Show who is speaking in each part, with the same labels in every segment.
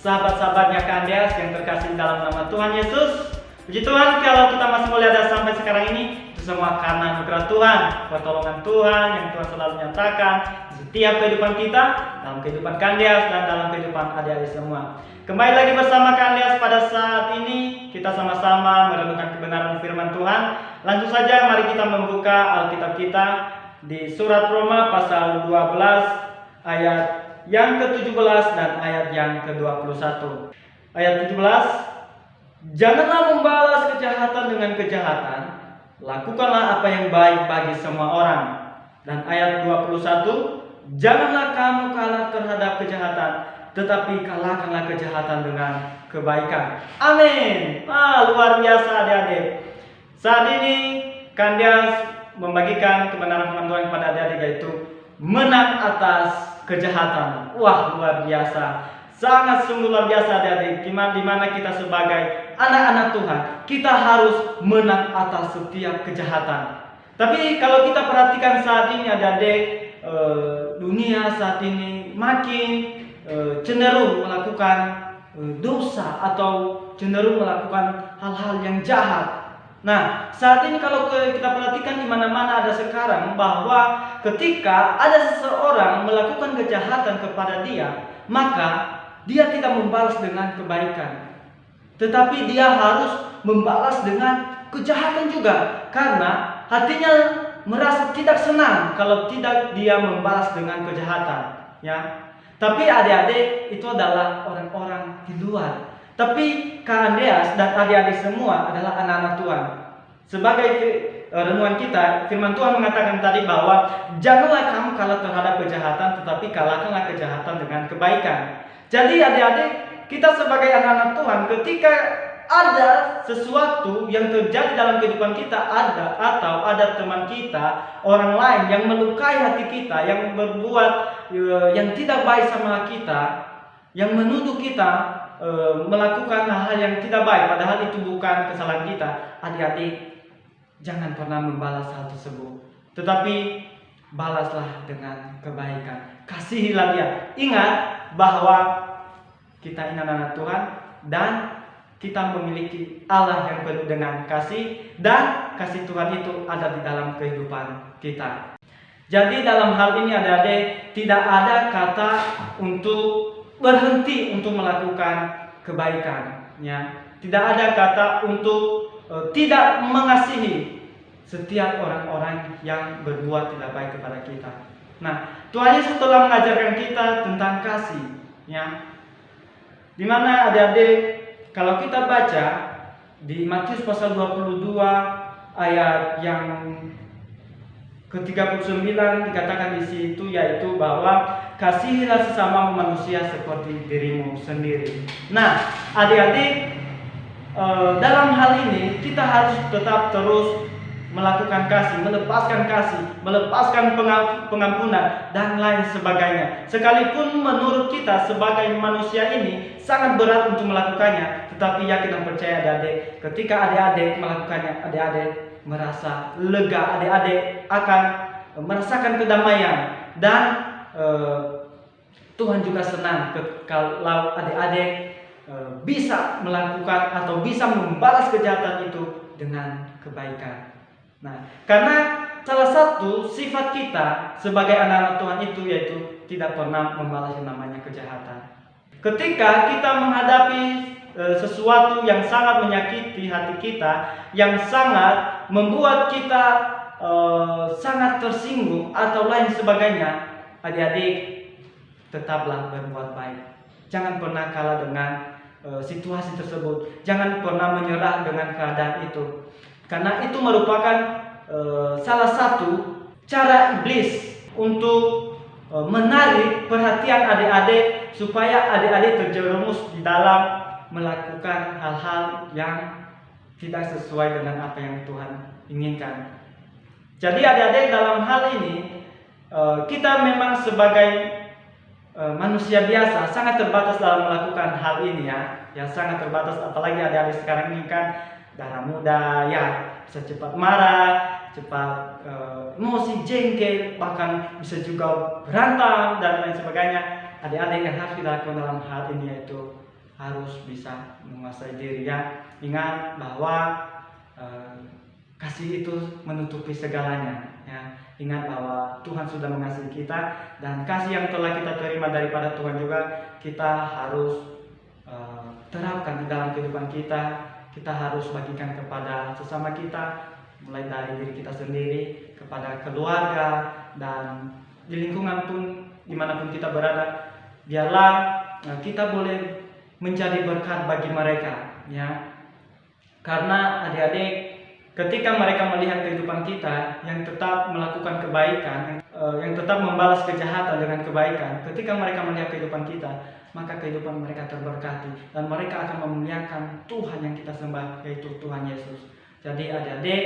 Speaker 1: sahabat-sahabatnya Kandias yang terkasih dalam nama Tuhan Yesus. Puji Tuhan, kalau kita masih boleh ada sampai sekarang ini, itu semua karena anugerah Tuhan, pertolongan Tuhan yang Tuhan selalu nyatakan di setiap kehidupan kita, dalam kehidupan Kandias dan dalam kehidupan adik-adik semua. Kembali lagi bersama Kandias pada saat ini, kita sama-sama merenungkan kebenaran firman Tuhan. Langsung saja mari kita membuka Alkitab kita di surat Roma pasal 12 ayat yang ke-17 dan ayat yang ke-21. Ayat 17, janganlah membalas kejahatan dengan kejahatan, lakukanlah apa yang baik bagi semua orang. Dan ayat 21, janganlah kamu kalah terhadap kejahatan, tetapi kalahkanlah kejahatan dengan kebaikan. Amin. Luar biasa adik-adik. Saat ini Kandias membagikan kebenaran firman Tuhan kepada adik-adik, yaitu menang atas kejahatan. Wah, luar biasa. Sangat sungguh luar biasa adik-adik. Dimana kita sebagai anak-anak Tuhan, kita harus menang atas setiap kejahatan. Tapi kalau kita perhatikan saat ini adik-adik, dunia saat ini makin cenderung melakukan dosa atau cenderung melakukan hal-hal yang jahat. Nah, saat ini kalau kita perhatikan di mana-mana ada sekarang bahwa ketika ada seseorang melakukan kejahatan kepada dia, maka dia tidak membalas dengan kebaikan, tetapi dia harus membalas dengan kejahatan juga, karena hatinya merasa tidak senang kalau tidak dia membalas dengan kejahatan, ya. Tapi adik-adik itu adalah orang-orang di luar. Tapi Kandias dan adik-adik semua adalah anak-anak Tuhan. Sebagai renungan kita, firman Tuhan mengatakan tadi bahwa janganlah kamu kalah terhadap kejahatan, tetapi kalahkanlah kejahatan dengan kebaikan. Jadi adik-adik, kita sebagai anak-anak Tuhan, ketika ada sesuatu yang terjadi dalam kehidupan kita, atau ada teman kita, orang lain yang melukai hati kita, yang berbuat yang tidak baik sama kita, yang menuduh kita melakukan hal-hal yang tidak baik, padahal itu bukan kesalahan kita. Adik-adik, jangan pernah membalas hal tersebut, tetapi balaslah dengan kebaikan. Kasihilah dia. Ingat bahwa kita ini anak-anak Tuhan dan kita memiliki Allah yang penuh dengan kasih, dan kasih Tuhan itu ada di dalam kehidupan kita. Jadi dalam hal ini adik-adik, tidak ada kata untuk berhenti untuk melakukan kebaikan, ya. Tidak ada kata untuk tidak mengasihi setiap orang-orang yang berbuat tidak baik kepada kita. Nah, Tuhan Yesus telah mengajarkan kita tentang kasih, ya. Dimana adik-adik, kalau kita baca di Matius pasal 22 ayat yang ke-39 dikatakan di situ, yaitu bahwa kasihilah sesama manusia seperti dirimu sendiri. Nah, adik-adik, dalam hal ini kita harus tetap terus melakukan kasih, melepaskan pengampunan dan lain sebagainya. Sekalipun menurut kita sebagai manusia ini sangat berat untuk melakukannya, tetapi yakin dan percaya adik-adik, ketika adik-adik melakukannya, adik-adik merasa lega, adik-adik akan merasakan kedamaian, dan Tuhan juga senang kalau adik-adik bisa melakukan atau bisa membalas kejahatan itu dengan kebaikan. Nah, karena salah satu sifat kita sebagai anak-anak Tuhan itu yaitu tidak pernah membalas yang namanya kejahatan. Ketika kita menghadapi sesuatu yang sangat menyakiti hati kita, yang sangat membuat kita sangat tersinggung atau lain sebagainya, adik-adik tetaplah berbuat baik. Jangan pernah kalah dengan situasi tersebut. Jangan pernah menyerah dengan keadaan itu, karena itu merupakan salah satu cara iblis untuk menarik perhatian adik-adik, supaya adik-adik terjerumus di dalam melakukan hal-hal yang tidak sesuai dengan apa yang Tuhan inginkan. Jadi adik-adik, dalam hal ini kita memang sebagai manusia biasa sangat terbatas dalam melakukan hal ini, ya sangat terbatas. Apalagi adik-adik sekarang ini kan darah muda, ya bisa cepat marah, cepat emosi, jengkel, bahkan bisa juga berantem dan lain sebagainya. Adik-adik yang harus kita lakukan dalam hal ini yaitu harus bisa menguasai diri ya. Ingat bahwa kasih itu menutupi segalanya ya. Ingat bahwa Tuhan sudah mengasihi kita, dan kasih yang telah kita terima daripada Tuhan juga kita harus terapkan di dalam kehidupan kita. Kita harus bagikan kepada sesama kita, mulai dari diri kita sendiri, kepada keluarga, dan di lingkungan pun dimanapun kita berada. Biarlah kita boleh menjadi berkat bagi mereka ya. Karena adik-adik, ketika mereka melihat kehidupan kita yang tetap melakukan kebaikan, yang tetap membalas kejahatan dengan kebaikan, ketika mereka melihat kehidupan kita, maka kehidupan mereka terberkati dan mereka akan memuliakan Tuhan yang kita sembah, yaitu Tuhan Yesus. Jadi adik-adik,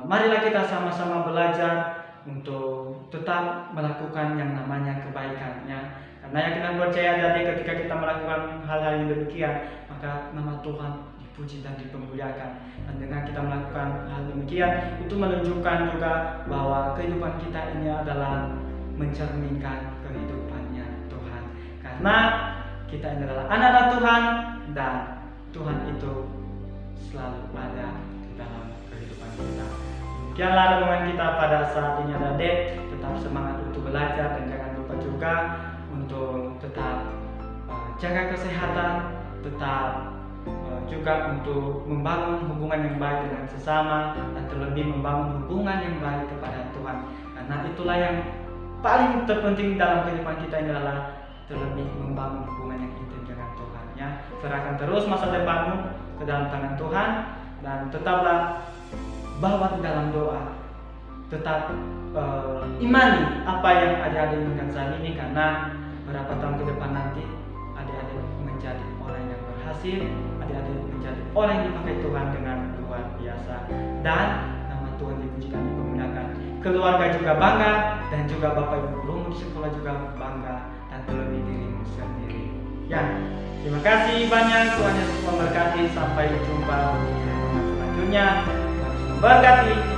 Speaker 1: marilah kita sama-sama belajar untuk tetap melakukan yang namanya kebaikannya. Karena yakin dan percaya adik-adik, ketika kita melakukan hal-hal yang demikian, maka nama Tuhan dipuji dan dipermuliakan. Dan dengan kita melakukan hal demikian, itu menunjukkan juga bahwa kehidupan kita ini adalah mencerminkan kehidupannya Tuhan. Karena kita ini adalah anak-anak Tuhan, dan Tuhan itu selalu ada di dalam kehidupan kita. Demikianlah renungan kita pada saat ini adik-adik. Tetap semangat untuk belajar, dan jangan lupa juga untuk tetap jaga kesehatan, tetap juga untuk membangun hubungan yang baik dengan sesama, dan terlebih membangun hubungan yang baik kepada Tuhan. Karena itulah yang paling terpenting dalam kehidupan kita ini, adalah terlebih membangun hubungan yang intim dengan Tuhan ya. Serahkan terus masa depanmu ke dalam tangan Tuhan, dan tetaplah bawa di dalam doa. Tetap imani apa yang adik-adik inginkan saat ini, karena beberapa tahun ke depan nanti adik-adik menjadi orang yang berhasil, adik-adik menjadi orang yang dipakai Tuhan dengan luar biasa, dan nama Tuhan dipuji dan dipermuliakan. Keluarga juga bangga, dan juga Bapak Ibu gurumu di sekolah juga bangga, dan terlebih dirimu sendiri ya. Terima kasih banyak, Tuhan Yesus memberkati. Sampai jumpa di renungan selanjutnya. Tuhan Yesus memberkati.